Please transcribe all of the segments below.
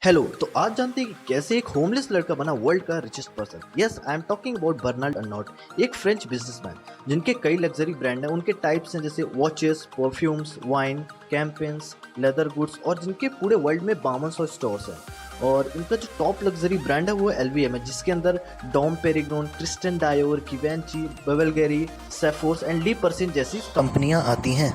Hello. तो आज जानते हैं कि कैसे एक होमलेस लड़का बना वर्ल्ड का richest person. Yes, I am talking about Bernard Arnault, एक फ्रेंच बिजनेसमैन जिनके कई लग्जरी ब्रांड हैं। उनके टाइप्स हैं जैसे watches, perfumes, wine, campaigns, leather goods, और जिनके पूरे वर्ल्ड में 5200 स्टोर्स हैं। और इनका जो टॉप लग्जरी ब्रांड है वो है LVM है, जिसके अंदर Dom Perignon, Christian Dior, Givenchy, Bulgari, Sephora and ली पर्सिन जैसी कंपनियां आती हैं।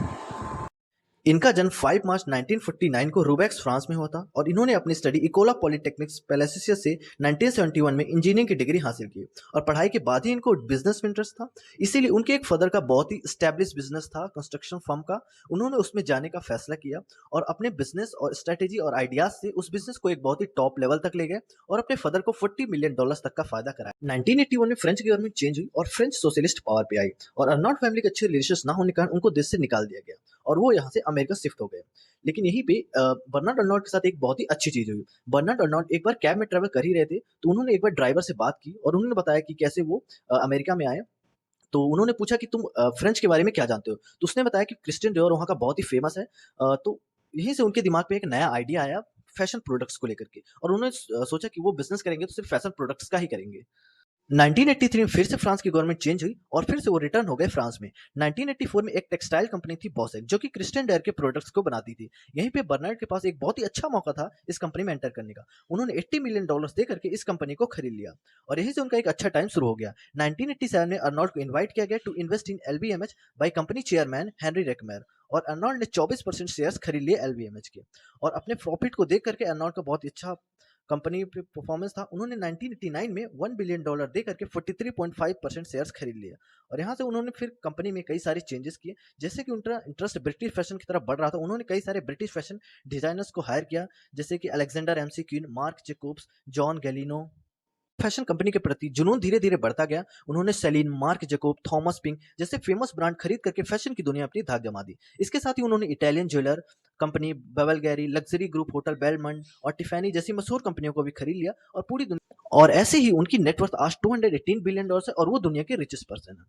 इनका जन्म 5 मार्च 1949 को रूबेक्स, फ्रांस में हुआ था, और इन्होंने अपनी स्टडी इकोला पॉलिटेक्निक्स पेलेसियस से 1971 में इंजीनियरिंग की डिग्री हासिल की। और पढ़ाई के बाद ही इनको बिजनेस में इंटरेस्ट था, इसीलिए उनके एक फादर का बहुत ही स्टैब्लिश बिजनेस था कंस्ट्रक्शन फर्म का। उन्होंने उसमें जाने का फैसला किया और अपने बिजनेस और स्ट्रेटेजी और आइडियाज से उस बिजनेस को एक बहुत ही टॉप लेवल तक ले गए और अपने फादर को $40 मिलियन तक का फायदा कराया। 1981 में फ्रेंच गवर्नमेंट चेंज हुई और फ्रेंच सोशलिस्ट पावर पे आई, और अर्नॉल्ड फैमिली के अच्छे रिलेशन ना होने के कारण उनको देश से निकाल दिया गया और वो यहाँ से अमेरिका शिफ्ट हो गए। लेकिन यहीं पे बर्नार्ड अर्नॉल्ट के साथ एक बहुत ही अच्छी चीज़ हुई। बर्नार्ड अर्नॉल्ट एक बार कैब में ट्रैवल कर ही रहे थे, तो उन्होंने एक बार ड्राइवर से बात की और उन्होंने बताया कि कैसे वो अमेरिका में आए। तो उन्होंने पूछा कि तुम फ्रेंच के बारे में क्या जानते हो? तो उसने बताया कि क्रिस्टियन डियोर वहाँ का बहुत ही फेमस है। तो यहीं से उनके दिमाग में एक नया आइडिया आया फैशन प्रोडक्ट्स को लेकर के, और उन्होंने सोचा कि वो बिज़नेस करेंगे तो सिर्फ फैशन प्रोडक्ट्स का ही करेंगे। 1983 में फिर से फ्रांस की गवर्नमेंट चेंज हुई और फिर से वो रिटर्न हो गए फ्रांस में। 1984 में एक टेक्सटाइल कंपनी थी बॉसेक, जो कि क्रिस्टियन डायर के प्रोडक्ट्स को बनाती थी। यहीं पे बर्नार्ड के पास एक बहुत ही अच्छा मौका था इस कंपनी में एंटर करने का। उन्होंने $80 मिलियन दे करके इस कंपनी को खरीद लिया और यहीं से उनका एक अच्छा टाइम शुरू हो गया। 1987 में अर्नॉल्ड को इन्वाइट किया गया to invest in LVMH by company chairman Henri Racamier, और अर्नॉल्ड ने 24% शेयर्स खरीद लिए LVMH के। और अपने प्रॉफिट को देख करके अर्नॉल्ड का बहुत ही अच्छा कंपनी पे परफॉर्मेंस था। उन्होंने 1989 में $1 बिलियन दे करके 43.5% शेयर्स खरीद लिए, और यहाँ से उन्होंने फिर कंपनी में कई सारे चेंजेस किए। जैसे कि उनका इंटरेस्ट ब्रिटिश फैशन की तरफ बढ़ रहा था, उन्होंने कई सारे ब्रिटिश फैशन डिजाइनर्स को हायर किया, जैसे कि Alexander McQueen, Marc Jacobs, John Galliano. Fashion company के प्रति जुनून धीरे धीरे बढ़ता गया। उन्होंने Celine, Marc Jacob, Thomas Pink जैसे फेमस ब्रांड खरीद करके फैशन की दुनिया अपनी धाक जमा दी। इसके साथ ही उन्होंने Italian jeweller company Bulgari, luxury group hotel Belmond और टिफैनी जैसी मशहूर कंपनियों को भी खरीद लिया, और पूरी दुनिया, और ऐसे ही उनकी नेटवर्थ आज $218 बिलियन है और वो दुनिया के रिचेस्ट पर्सन है।